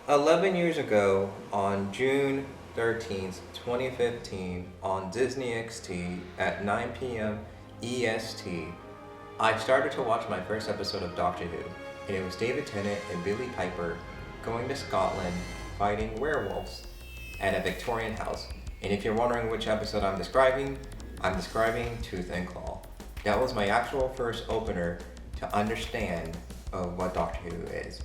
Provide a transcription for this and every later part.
11 years ago, on June 13th, 2015, on Disney XT at 9 p.m. EST, I started to watch my first episode of Doctor Who, and it was David Tennant and Billie Piper going to Scotland fighting werewolves at a Victorian house. And if you're wondering which episode I'm describing Tooth and Claw. That was my actual first opener to understand of what Doctor Who is.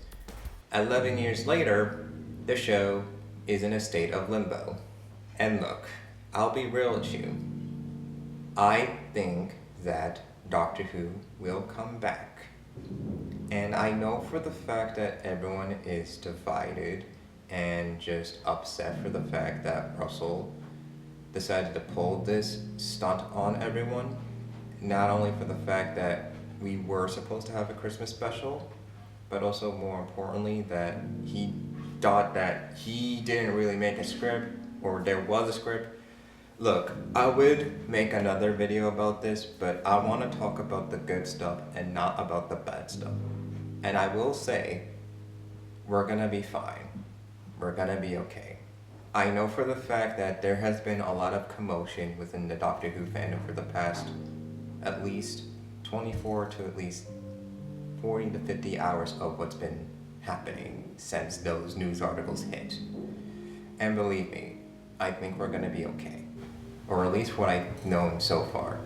11 years later, the show is in a state of limbo. And look, I'll be real with you. I think that Doctor Who will come back. And I know for the fact that everyone is divided and just upset for the fact that Russell decided to pull this stunt on everyone. Not only for the fact that we were supposed to have a Christmas special, but also more importantly that he thought that he didn't really make a script, or there was a script. Look, I would make another video about this, but I want to talk about the good stuff and not about the bad stuff. And I will say, we're gonna be fine. We're gonna be okay. I know for the fact that there has been a lot of commotion within the Doctor Who fandom for the past at least 24 to at least 40 to 50 hours of what's been happening since those news articles hit. And believe me, I think we're gonna be okay. Or at least what I've known so far.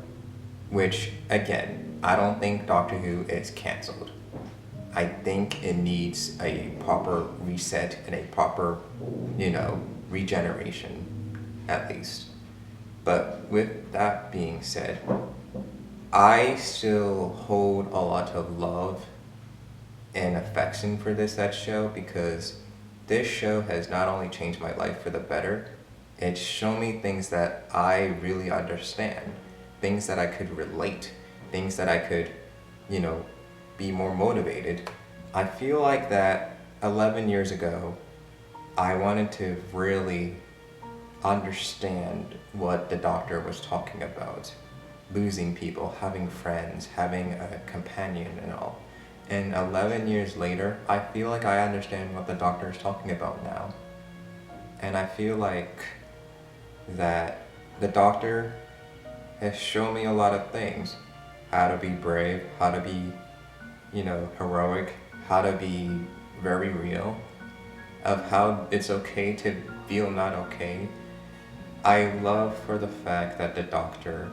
Which, again, I don't think Doctor Who is cancelled. I think it needs a proper reset and a proper, regeneration, at least. But with that being said, I still hold a lot of love and affection for that show, because this show has not only changed my life for the better, it's shown me things that I really understand, things that I could relate, things that I could, be more motivated. I feel like that 11 years ago, I wanted to really understand what the Doctor was talking about. Losing people, having friends, having a companion and all. And 11 years later, I feel like I understand what the Doctor is talking about now. And I feel like that the Doctor has shown me a lot of things. How to be brave, how to be, heroic, how to be very real, of how it's okay to feel not okay. I love for the fact that the Doctor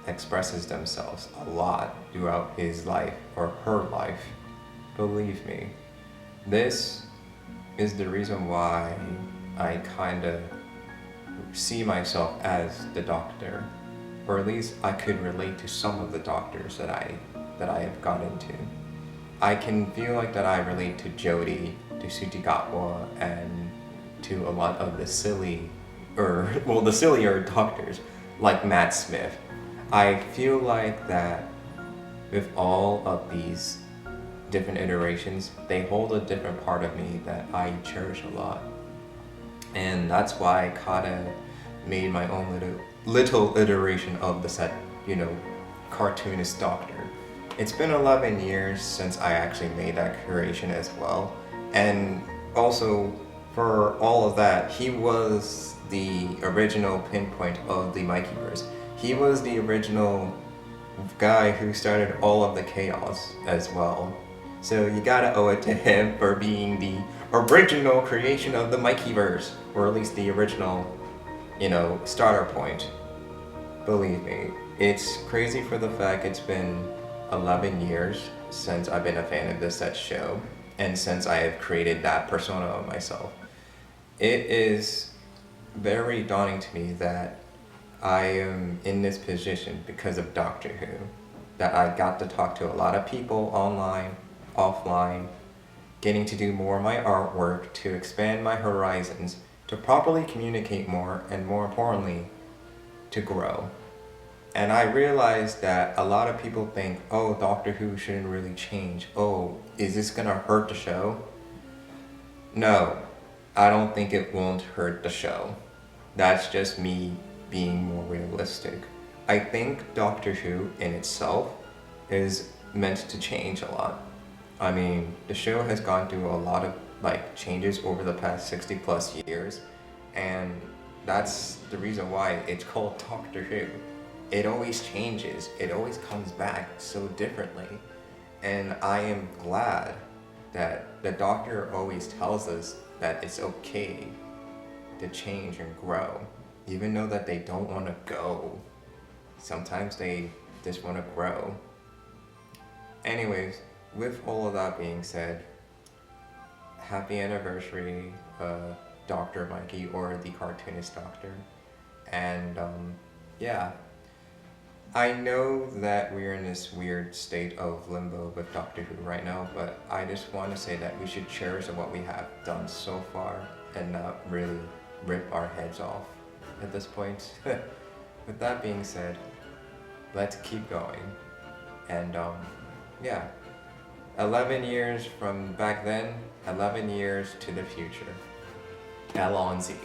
expresses themselves a lot throughout his life or her life. Believe me, this is the reason why I kind of see myself as the Doctor, or at least I could relate to some of the Doctors that I have got into. I can feel like that I relate to Jodie, to Sujigatwa, and to a lot of the sillier Doctors, like Matt Smith. I feel like that with all of these different iterations, they hold a different part of me that I cherish a lot. And that's why I kinda made my own little iteration of the cartoonist Doctor. It's been 11 years since I actually made that creation as well. And also, for all of that, he was the original pinpoint of the MikeyVerse. He was the original guy who started all of the chaos as well. So you gotta owe it to him for being the original creation of the MikeyVerse, or at least the original, starter point. Believe me, it's crazy for the fact it's been 11 years since I've been a fan of this show, and since I have created that persona of myself. It is very daunting to me that I am in this position because of Doctor Who, that I got to talk to a lot of people online, offline, getting to do more of my artwork, to expand my horizons, to properly communicate more, and more importantly, to grow. And I realized that a lot of people think, oh, Doctor Who shouldn't really change. Oh, is this gonna hurt the show? No, I don't think it won't hurt the show. That's just me being more realistic. I think Doctor Who in itself is meant to change a lot. I mean, the show has gone through a lot of like changes over the past 60 plus years, and that's the reason why it's called Doctor Who. It always changes, it always comes back so differently, and I am glad that the Doctor always tells us that it's okay to change and grow, even though that they don't want to go. Sometimes they just want to grow. Anyways, with all of that being said, happy anniversary, Dr. Mikey, or the cartoonist Doctor. And yeah, I know that we're in this weird state of limbo with Doctor Who right now, but I just want to say that we should cherish what we have done so far and not really rip our heads off at this point. With that being said, let's keep going. And yeah, 11 years from back then, 11 years to the future. Alonzi.